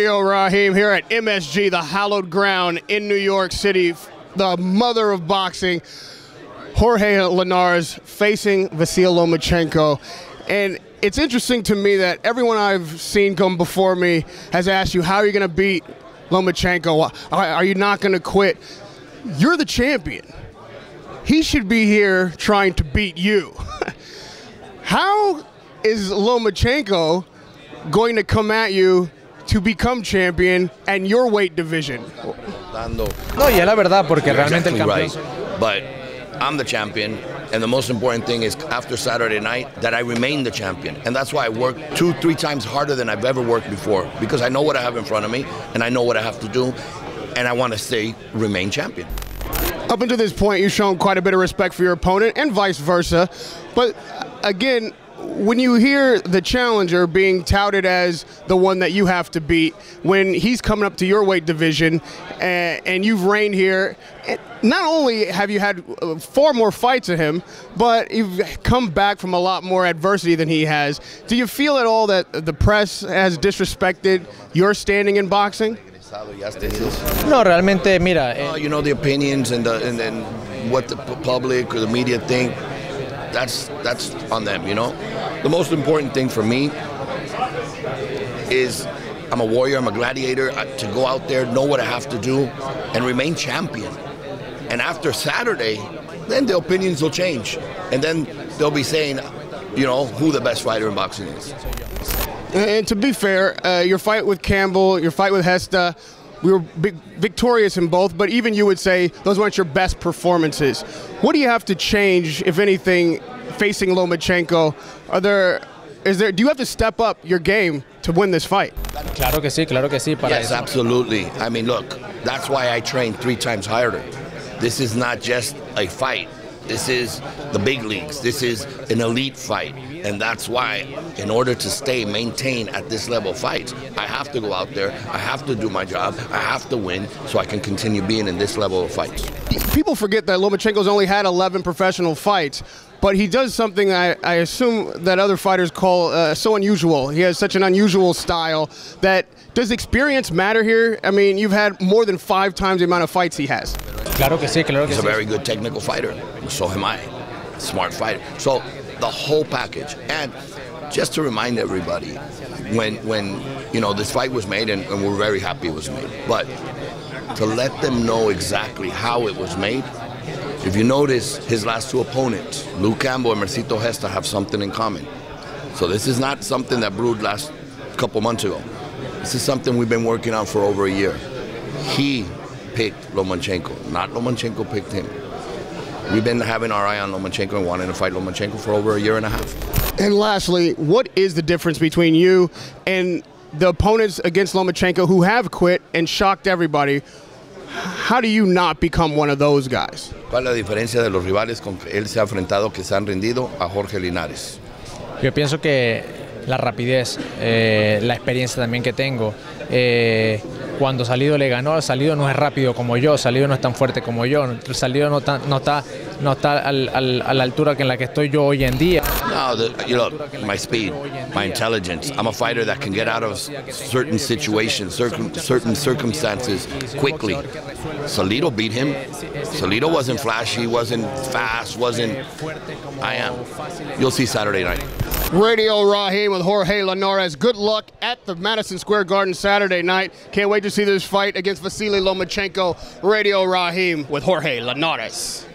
Radio Rahim here at MSG, the hallowed ground in New York City, the mother of boxing. Jorge Linares facing Vasyl Lomachenko. And it's interesting to me that everyone I've seen come before me has asked you, how are you going to beat Lomachenko? Are you not going to quit? You're the champion. He should be here trying to beat you. How is Lomachenko going to come at you to become champion and your weight division? No, y es la verdad, porque realmente el campeón. But I'm the champion, and the most important thing is after Saturday night that I remain the champion. And that's why I work 2-3 times harder than I've ever worked before, because I know what I have in front of me, and I know what I have to do, and I want to remain champion. Up until this point, you've shown quite a bit of respect for your opponent and vice versa. But again, when you hear the challenger being touted as the one that you have to beat, when he's coming up to your weight division and you've reigned here, not only have you had far more fights than him, but you've come back from a lot more adversity than he has. Do you feel at all that the press has disrespected your standing in boxing? No, realmente, mira. You know, the opinions and what the public or the media think, that's on them, you know? The most important thing for me is I'm a warrior, I'm a gladiator, to go out there, know what I have to do, and remain champion. And after Saturday, then the opinions will change. And then they'll be saying, you know, who the best fighter in boxing is. And to be fair, your fight with Campbell, your fight with Hesta, we were victorious in both, but even you would say those weren't your best performances. What do you have to change, if anything, facing Lomachenko? Do you have to step up your game to win this fight? Claro que sí, claro que sí. Yes, absolutely. I mean, look, that's why I train 3 times harder. This is not just a fight. This is the big leagues. This is an elite fight. And that's why, in order to maintain at this level of fights, I have to go out there, I have to do my job, I have to win so I can continue being in this level of fights. People forget that Lomachenko's only had 11 professional fights, but he does something I assume that other fighters call so unusual. He has such an unusual style that, does experience matter here? I mean, you've had more than 5 times the amount of fights he has. Claro que sí, claro que sí. He's a very good technical fighter. So am I. Smart fighter. So the whole package. And just to remind everybody, when you know, this fight was made, and we're very happy it was made, but to let them know exactly how it was made, if you notice, his last 2 opponents, Luke Campbell and Mercito Hesta, have something in common. So this is not something that brewed last couple months ago. This is something we've been working on for over a year. He picked Lomachenko, not Lomachenko picked him. We've been having our eye on Lomachenko and wanting to fight Lomachenko for over 1.5 years. And lastly, what is the difference between you and the opponents against Lomachenko who have quit and shocked everybody? How do you not become one of those guys? ¿Cuál es la diferencia de los rivales con que él se ha enfrentado que se han rendido a Jorge Linares? Yo pienso que la rapidez, la experiencia también que tengo. Cuando Salido le ganó, Salido no es rápido como yo, Salido no es tan fuerte como yo, Salido no está a la altura en la que estoy yo hoy en día. No, you know, my speed, my intelligence. I'm a fighter that can get out of certain situations, certain circumstances quickly. Salido beat him. Salido wasn't flashy, wasn't fast, I am. You'll see Saturday night. Radio Rahim with Jorge Linares. Good luck at the Madison Square Garden Saturday night. Can't wait to see this fight against Vasyl Lomachenko. Radio Rahim with Jorge Linares.